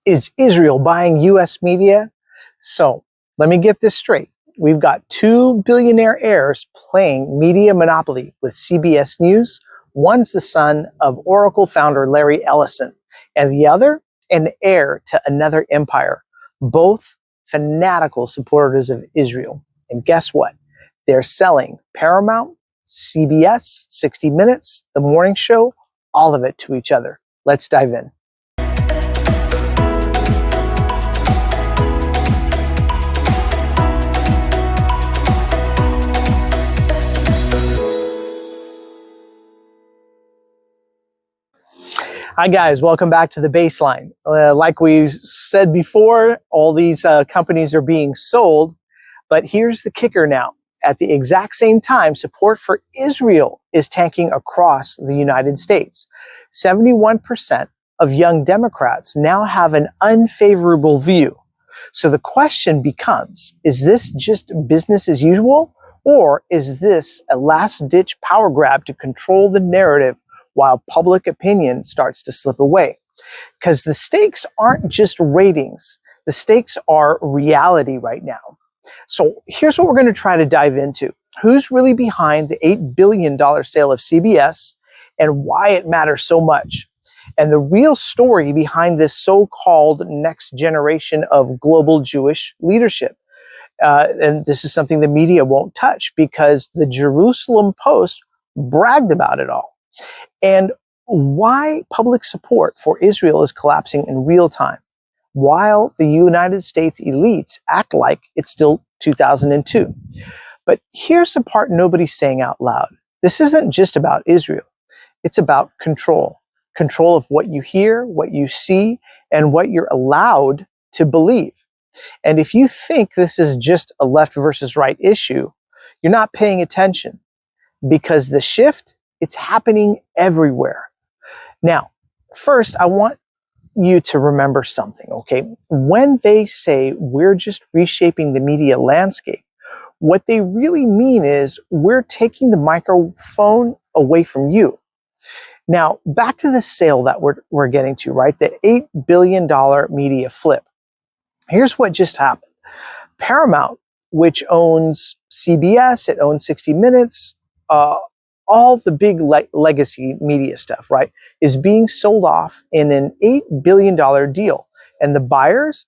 Is Israel buying U.S. media? So let me get this straight. We've got two billionaire heirs playing media monopoly with CBS News. One's the son of Oracle founder Larry Ellison, and the other, an heir to another empire. Both fanatical supporters of Israel. And guess what? They're selling Paramount, CBS, 60 Minutes, The Morning Show, all of it to each other. Let's dive in. Hi guys, welcome back to the baseline. Like we said before, all these companies are being sold, but here's the kicker now. At the exact same time, support for Israel is tanking across the United States. 71% of young Democrats now have an unfavorable view. So the question becomes, is this just business as usual, or is this a last-ditch power grab to control the narrative while public opinion starts to slip away? Because the stakes aren't just ratings. The stakes are reality right now. So here's what we're going to try to dive into. Who's really behind the $8 billion sale of CBS and why it matters so much? And the real story behind this so-called next generation of global Jewish leadership. And this is something the media won't touch because the Jerusalem Post bragged about it all. And why public support for Israel is collapsing in real time, while the United States elites act like it's still 2002. But here's the part nobody's saying out loud. This isn't just about Israel. It's about control. Control of what you hear, what you see, and what you're allowed to believe. And if you think this is just a left versus right issue, you're not paying attention, because the shift, it's happening everywhere. Now, first, I want you to remember something, okay? When they say we're just reshaping the media landscape, what they really mean is we're taking the microphone away from you. Now, back to the sale that we're getting to, right? The $8 billion media flip. Here's what just happened. Paramount, which owns CBS, it owns 60 Minutes, all the big legacy media stuff, right, is being sold off in an $8 billion deal. And the buyers,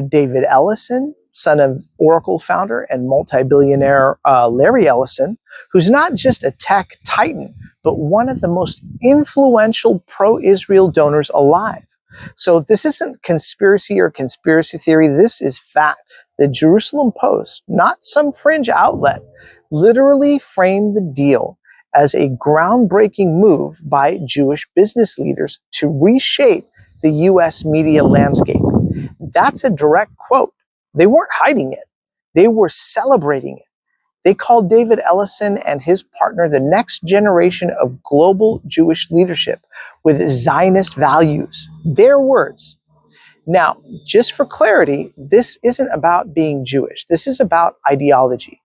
David Ellison, son of Oracle founder and multi-billionaire Larry Ellison, who's not just a tech titan, but one of the most influential pro-Israel donors alive. So this isn't conspiracy or conspiracy theory. This is fact. The Jerusalem Post, not some fringe outlet, literally framed the deal as a groundbreaking move by Jewish business leaders to reshape the U.S. media landscape. That's a direct quote. They weren't hiding it. They were celebrating it. They called David Ellison and his partner the next generation of global Jewish leadership with Zionist values. Their words. Now, just for clarity, this isn't about being Jewish. This is about ideology.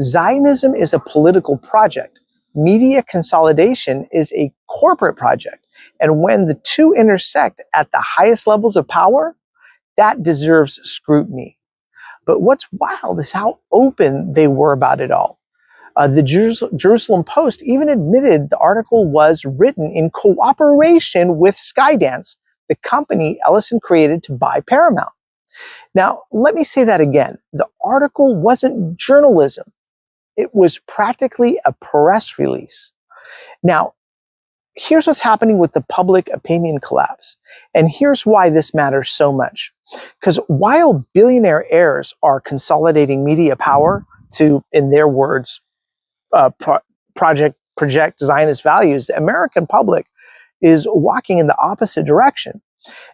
Zionism is a political project. Media consolidation is a corporate project. And when the two intersect at the highest levels of power, that deserves scrutiny. But what's wild is how open they were about it all. The Jerusalem Post even admitted the article was written in cooperation with Skydance, the company Ellison created to buy Paramount. Now, let me say that again. The article wasn't journalism. It was practically a press release. Now, here's what's happening with the public opinion collapse. And here's why this matters so much. Because while billionaire heirs are consolidating media power to, in their words, project Zionist values, the American public is walking in the opposite direction.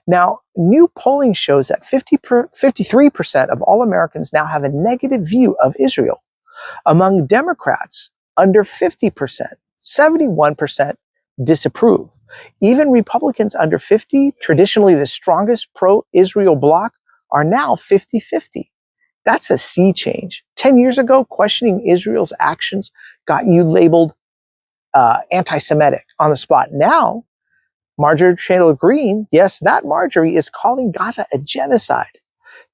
Now, new polling shows that 53% of all Americans now have a negative view of Israel. Among Democrats, under 50%, 71% disapprove. Even Republicans under 50, traditionally the strongest pro-Israel bloc, are now 50-50. That's a sea change. 10 years ago, questioning Israel's actions got you labeled anti-Semitic on the spot. Now, Marjorie Taylor Greene, yes, that Marjorie is calling Gaza a genocide.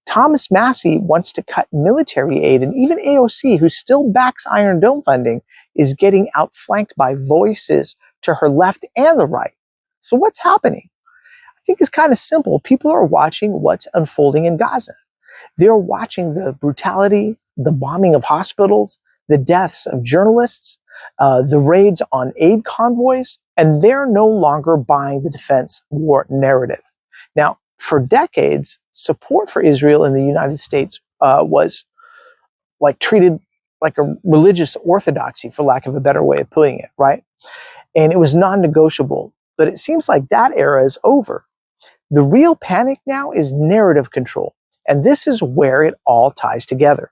Thomas Massey wants to cut military aid, and even AOC, who still backs Iron Dome funding, is getting outflanked by voices to her left and the right. So what's happening? I think it's kind of simple. People are watching what's unfolding in Gaza. They're watching the brutality, the bombing of hospitals, the deaths of journalists, the raids on aid convoys, and they're no longer buying the defense war narrative. Now, for decades, support for Israel in the United States was like treated like a religious orthodoxy, for lack of a better way of putting it, right? And it was non-negotiable. But it seems like that era is over. The real panic now is narrative control. And this is where it all ties together.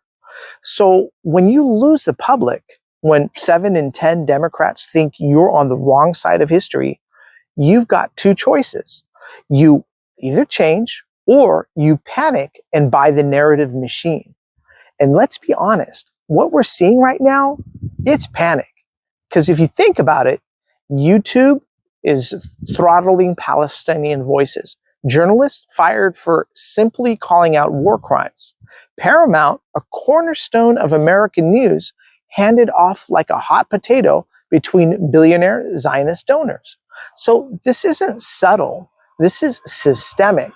So when you lose the public, when 7 in 10 Democrats think you're on the wrong side of history, you've got two choices. You either change or you panic and buy the narrative machine. And let's be honest, what we're seeing right now, it's panic. Because if you think about it, YouTube is throttling Palestinian voices. Journalists fired for simply calling out war crimes. Paramount, a cornerstone of American news, handed off like a hot potato between billionaire Zionist donors. So this isn't subtle. This is systemic.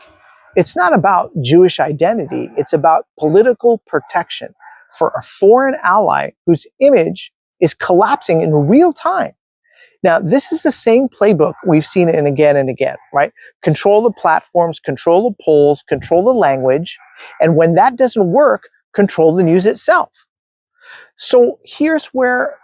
It's not about Jewish identity. It's about political protection for a foreign ally whose image is collapsing in real time. Now, this is the same playbook we've seen it again and again, right? Control the platforms, control the polls, control the language. And when that doesn't work, control the news itself. So here's where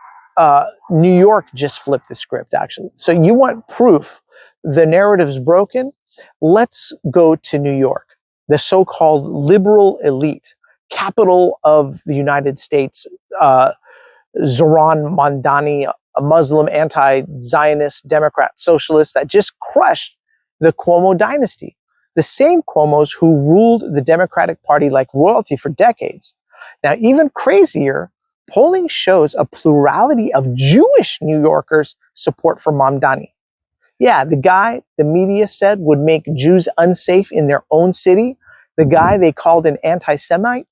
New York just flipped the script, actually. So you want proof the narrative's broken? Let's go to New York, the so-called liberal elite, capital of the United States. Zoran Mamdani, a Muslim, anti-Zionist, Democrat, socialist that just crushed the Cuomo dynasty. The same Cuomos who ruled the Democratic Party like royalty for decades. Now, even crazier, polling shows a plurality of Jewish New Yorkers' support for Mamdani. Yeah, the guy the media said would make Jews unsafe in their own city, the guy they called an anti-Semite,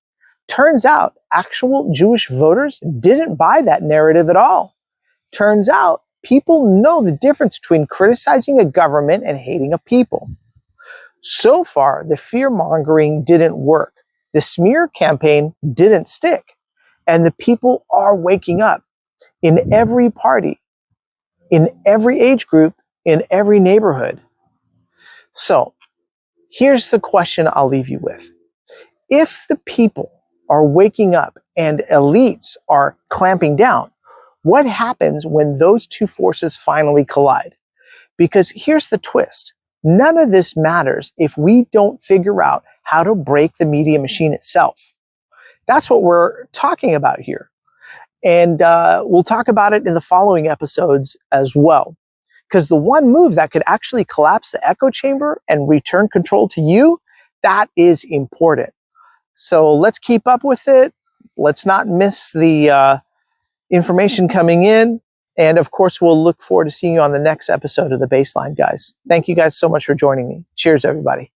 turns out actual Jewish voters didn't buy that narrative at all. Turns out people know the difference between criticizing a government and hating a people. So far, the fear-mongering didn't work. The smear campaign didn't stick. And the people are waking up in every party, in every age group, in every neighborhood. So here's the question I'll leave you with. If the people are waking up and elites are clamping down, what happens when those two forces finally collide? Because here's the twist. None of this matters if we don't figure out how to break the media machine itself. That's what we're talking about here. And we'll talk about it in the following episodes as well. Because the one move that could actually collapse the echo chamber and return control to you, that is important. So let's keep up with it. Let's not miss the information coming in. And of course, we'll look forward to seeing you on the next episode of The Baseline, guys. Thank you guys so much for joining me. Cheers, everybody.